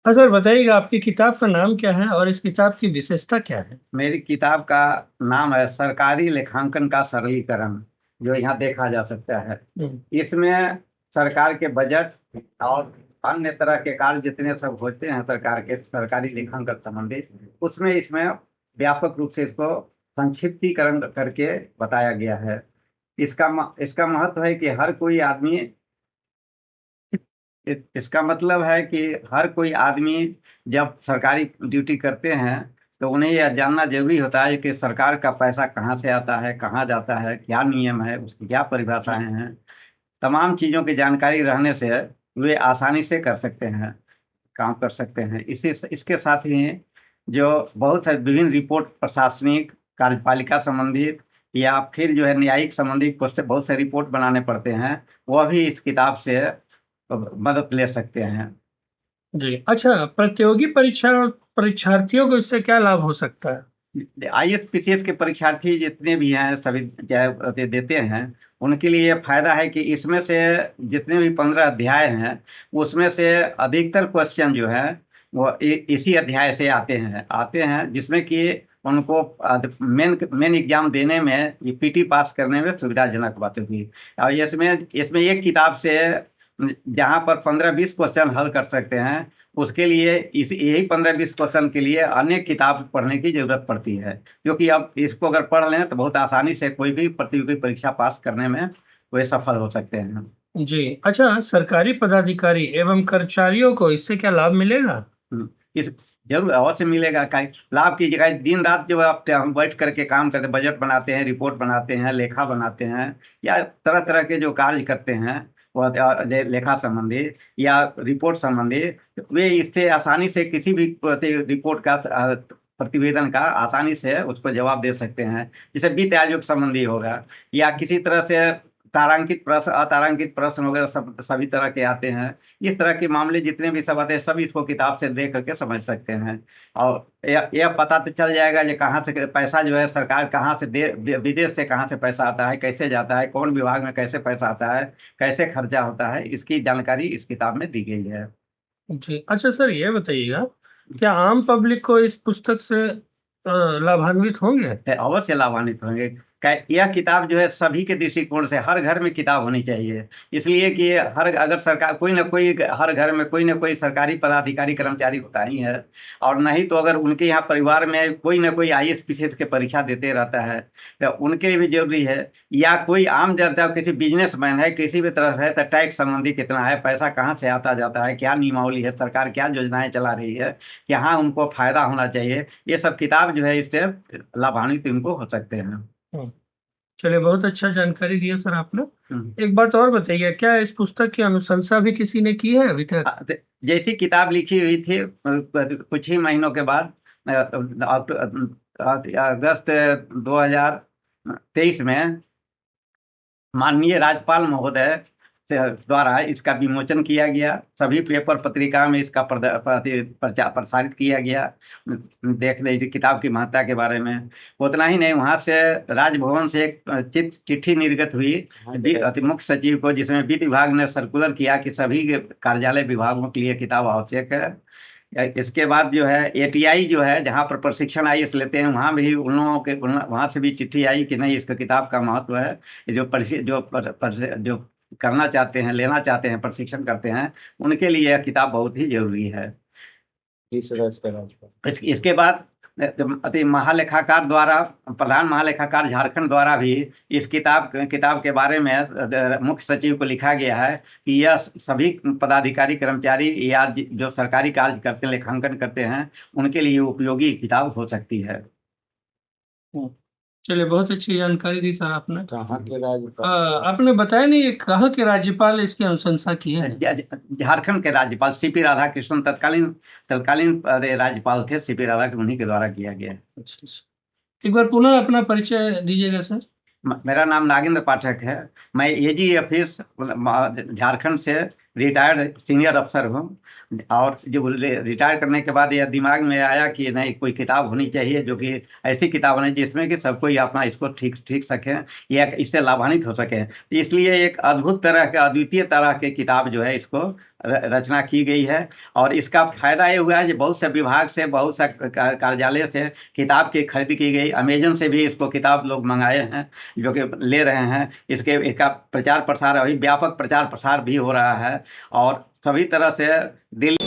हाँ सर, बताइएगा आपकी किताब का नाम क्या है और इस किताब की विशेषता क्या है? मेरी किताब का नाम है सरकारी लेखांकन का सरलीकरण, जो यहाँ देखा जा सकता है। हम्म। इसमें सरकार के बजट और अन्य तरह के कार्य जितने सब होते हैं सरकार के सरकारी लेखांकन संबंधित, उसमें इसमें व्यापक रूप से इसको संक्षिप्तीकरण करके बताया गया है। इसका महत्व है कि हर कोई आदमी, इसका मतलब है कि हर कोई आदमी जब सरकारी ड्यूटी करते हैं तो उन्हें यह जानना जरूरी होता है कि सरकार का पैसा कहाँ से आता है, कहाँ जाता है, क्या नियम है, उसकी क्या परिभाषाएं हैं। तमाम चीज़ों की जानकारी रहने से वे आसानी से कर सकते हैं, काम कर सकते हैं। इसी इसके साथ ही जो बहुत सारे विभिन्न रिपोर्ट प्रशासनिक कार्यपालिका संबंधित या फिर जो है न्यायिक संबंधित बहुत से रिपोर्ट बनाने पड़ते हैं, वह भी इस किताब से मदद ले सकते हैं। जी, अच्छा, प्रतियोगी परीक्षा परीक्षार्थियों को इससे क्या लाभ हो सकता है? IAS PCS के परीक्षार्थी जितने भी हैं सभी चाहे देते हैं, उनके लिए ये फायदा है कि इसमें से जितने भी 15 अध्याय हैं उसमें से अधिकतर क्वेश्चन जो है वो इसी अध्याय से आते हैं जिसमें कि उनको मेन मेन एग्जाम देने में, ये PT पास करने में सुविधाजनक बात होगी। और इसमें इसमें एक किताब से जहाँ पर 15-20 क्वेश्चन हल कर सकते हैं, उसके लिए इस यही 15-20 क्वेश्चन के लिए अन्य किताब पढ़ने की जरूरत पड़ती है, क्योंकि अब इसको अगर पढ़ लें तो बहुत आसानी से कोई भी प्रतियोगी परीक्षा पास करने में वे सफल हो सकते हैं। जी, अच्छा, सरकारी पदाधिकारी एवं कर्मचारियों को इससे क्या लाभ मिलेगा? इस जरूर अवश्य मिलेगा। का लाभ की जगह दिन रात जो आप हम बैठ करके काम करते हैं, बजट बनाते हैं, रिपोर्ट बनाते हैं, लेखा बनाते हैं, या तरह तरह के जो कार्य करते हैं वह लेखा संबंधी या रिपोर्ट संबंधी, वे इससे आसानी से किसी भी रिपोर्ट का प्रतिवेदन का आसानी से उस पर जवाब दे सकते हैं। जैसे वित्त आयोग संबंधी होगा या किसी तरह से तारांकित प्रश्न, अतारांकित प्रश्न वगैरह सब सभी तरह के आते हैं। इस तरह के मामले जितने भी सब आते हैं सभी इसको किताब से देख करके समझ सकते हैं। और यह पता तो चल जाएगा कि कहाँ से पैसा जो है सरकार कहाँ से विदेश से कहाँ से पैसा आता है, कैसे जाता है, कौन विभाग में कैसे पैसा आता है, कैसे खर्चा होता है, इसकी जानकारी इस किताब में दी गई है। जी, अच्छा सर, ये बताइएगा, क्या आम पब्लिक को इस पुस्तक से लाभान्वित होंगे? अवश्य लाभान्वित होंगे। यह किताब जो है सभी के दृष्टिकोण से हर घर में किताब होनी चाहिए, इसलिए कि हर अगर सरकार कोई ना कोई, हर घर में कोई ना कोई सरकारी पदाधिकारी कर्मचारी होता ही है, और नहीं तो अगर उनके यहाँ परिवार में कोई ना कोई IAS PCS के परीक्षा देते रहता है तो उनके लिए भी जरूरी है। या कोई आम जनता, किसी बिजनेसमैन है, किसी भी तरह है, तो टैक्स संबंधी कितना है, पैसा कहाँ से आता जाता है, क्या नियमावली है, सरकार क्या योजनाएं चला रही है, यहाँ उनको फायदा होना चाहिए। ये सब किताब जो है इससे लाभान्वित इनको हो सकते हैं। हम्म, चलिए, बहुत अच्छा जानकारी दिया सर आपने। हम्म। एक बात और बताइए, क्या इस पुस्तक की अनुशंसा भी किसी ने की है अभी तक? जैसी किताब लिखी हुई थी कुछ ही महीनों के बाद अगस्त 2023 में माननीय राज्यपाल महोदय से द्वारा इसका विमोचन किया गया। सभी पेपर पत्रिका में इसका प्रसारित किया गया। देख लीजिए किताब की महत्ता के बारे में। उतना ही नहीं, वहाँ से राजभवन से एक चिट्ठी निर्गत हुई मुख्य सचिव को, जिसमें वित्त विभाग ने सर्कुलर किया कि सभी कार्यालय विभागों के लिए किताब आवश्यक है। इसके बाद जो है ATI जो है, जहाँ पर प्रशिक्षण IAS लेते हैं, वहाँ भी उन लोगों के वहाँ से भी चिट्ठी आई कि नहीं, इसका किताब का महत्व है। जो जो करना चाहते हैं, लेना चाहते हैं, प्रशिक्षण करते हैं, उनके लिए यह किताब बहुत ही जरूरी है। इसके बाद अति महालेखाकार द्वारा, प्रधान महालेखाकार झारखंड द्वारा भी इस किताब के बारे में मुख्य सचिव को लिखा गया है कि यह सभी पदाधिकारी कर्मचारी या जो सरकारी कार्य करते हैं, लेखांकन करते हैं, उनके लिए उपयोगी किताब हो सकती है। हम्म, चलिए, बहुत अच्छी जानकारी दी सर आपने। कहाँ के राज्यपाल? आपने बताया नहीं, ये कहाँ के राज्यपाल इसकी अनुशंसा की है? झारखंड के राज्यपाल CP राधाकृष्णन तत्कालीन तत्कालीन राज्यपाल थे, CP राधाकृष्णन, उन्हीं के द्वारा किया गया है। अच्छा अच्छा। एक बार पुनः अपना परिचय दीजिएगा सर। मेरा नाम नागेंद्र पाठक है। मैं AG ऑफिस झारखंड से रिटायर्ड सीनियर अफसर हूँ। और जो रिटायर करने के बाद यह दिमाग में आया कि नहीं, कोई किताब होनी चाहिए जो कि ऐसी किताब होनी जिसमें कि सब कोई अपना इसको ठीक ठीक सकें या इससे लाभान्वित हो सके। इसलिए एक अद्भुत तरह के, अद्वितीय तरह के किताब जो है, इसको रचना की गई है। और इसका फायदा ये हुआ है कि बहुत से विभाग से, बहुत सा कार्यालय से किताब की खरीदी की गई। अमेजन से भी इसको किताब लोग मंगाए हैं, जो कि ले रहे हैं। इसका प्रचार प्रसार, अभी व्यापक प्रचार प्रसार भी हो रहा है। और सभी तरह से दिल्ली